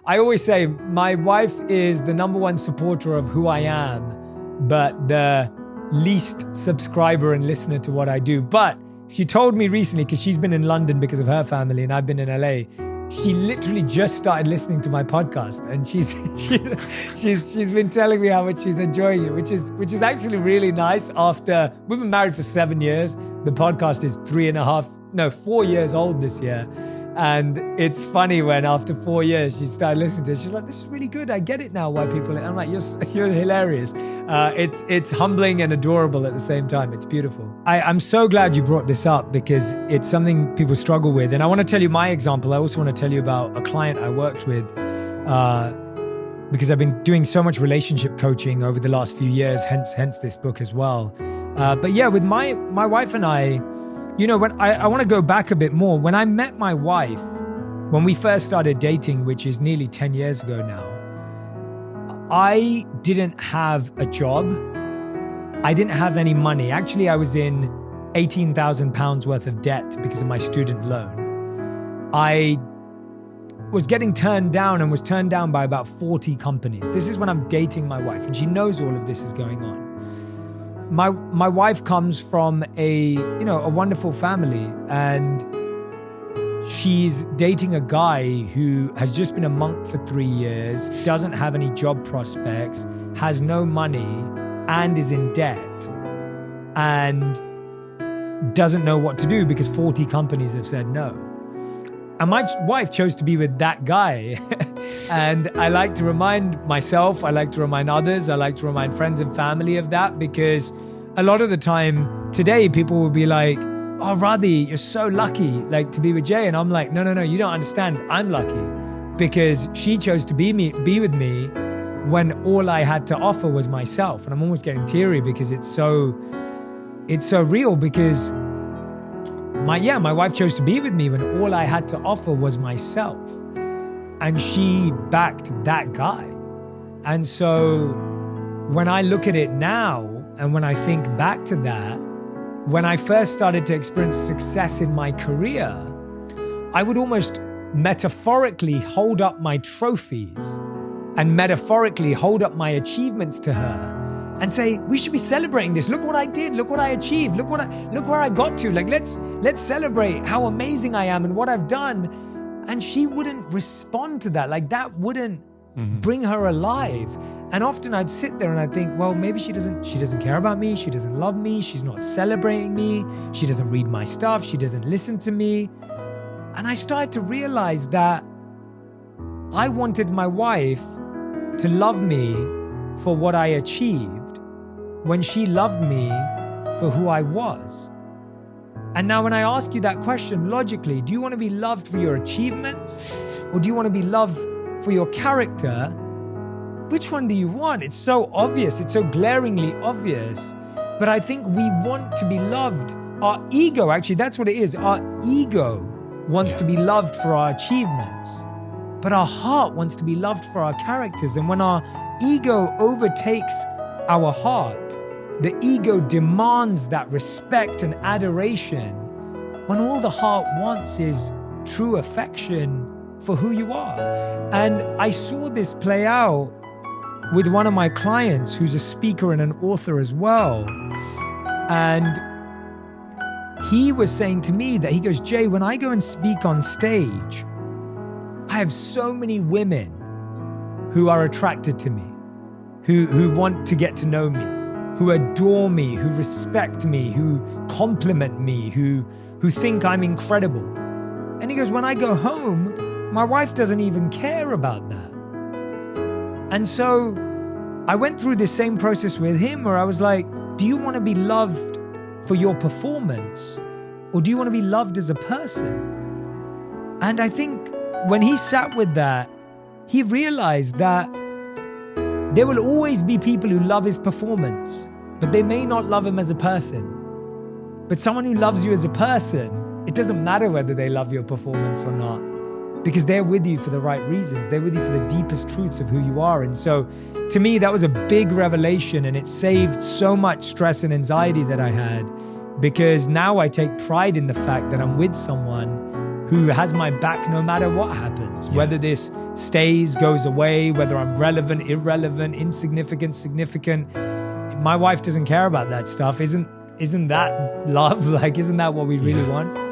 I always say my wife is the number one supporter of who I am, but the least subscriber and listener to what I do. But she told me recently, because she's been in London because of her family and I've been in LA, she literally just started listening to my podcast, and she's been telling me how much she's enjoying it, which is actually really nice. After we've been married for 7 years, the podcast is 4 years old this year. And it's funny when after 4 years she started listening to it. She's like, "This is really good. I get it now. Why people?" I'm like, "You're hilarious." It's humbling and adorable at the same time. It's beautiful. I'm so glad you brought this up because it's something people struggle with. And I want to tell you my example. I also want to tell you about a client I worked with because I've been doing so much relationship coaching over the last few years. Hence this book as well. But yeah, with my wife and I. You know, when I want to go back a bit more. When I met my wife, when we first started dating, which is nearly 10 years ago now, I didn't have a job. I didn't have any money. Actually, I was in £18,000 worth of debt because of my student loan. I was getting turned down and was turned down by about 40 companies. This is when I'm dating my wife, and she knows all of this is going on. My wife comes from a wonderful family, and she's dating a guy who has just been a monk for 3 years, doesn't have any job prospects, has no money, and is in debt, and doesn't know what to do because 40 companies have said no. And my wife chose to be with that guy. And I like to remind myself, I like to remind others, I like to remind friends and family of that, because a lot of the time today people will be like, "Oh, Radhi, you're so lucky like to be with Jay." And I'm like, no, you don't understand. I'm lucky because she chose to be with me when all I had to offer was myself. And I'm almost getting teary because it's so real, because my wife chose to be with me when all I had to offer was myself. And she backed that guy. And so when I look at it now, and when I think back to that, when I first started to experience success in my career, I would almost metaphorically hold up my trophies and metaphorically hold up my achievements to her and say, "We should be celebrating this. Look what I did. Look what I achieved. Look where I got to. Like, let's celebrate how amazing I am and what I've done." And she wouldn't respond to that. Like, that wouldn't bring her alive. And often I'd sit there and I'd think, well, maybe she doesn't care about me. She doesn't love me. She's not celebrating me. She doesn't read my stuff. She doesn't listen to me. And I started to realize that I wanted my wife to love me for what I achieved when she loved me for who I was. And now when I ask you that question logically, do you want to be loved for your achievements, or do you want to be loved for your character? Which one do you want? It's so obvious. It's so glaringly obvious. But I think we want to be loved. Our ego, actually, that's what it is. Our ego wants to be loved for our achievements. But our heart wants to be loved for our characters. And when our ego overtakes our heart, the ego demands that respect and adoration, when all the heart wants is true affection for who you are. And I saw this play out with one of my clients who's a speaker and an author as well. And he was saying to me that he goes, "Jay, when I go and speak on stage, I have so many women who are attracted to me, who want to get to know me, who adore me, who respect me, who compliment me, who think I'm incredible." And he goes, "When I go home, my wife doesn't even care about that." And so I went through this same process with him where I was like, do you want to be loved for your performance, or do you want to be loved as a person? And I think when he sat with that, he realized that there will always be people who love his performance, but they may not love him as a person. But someone who loves you as a person, it doesn't matter whether they love your performance or not, because they're with you for the right reasons. They're with you for the deepest truths of who you are. And so to me, that was a big revelation, and it saved so much stress and anxiety that I had, because now I take pride in the fact that I'm with someone who has my back no matter what happens, whether this stays, goes away, whether I'm relevant, irrelevant, insignificant, significant. My wife doesn't care about that stuff. Isn't that love? Like, isn't that what we really want?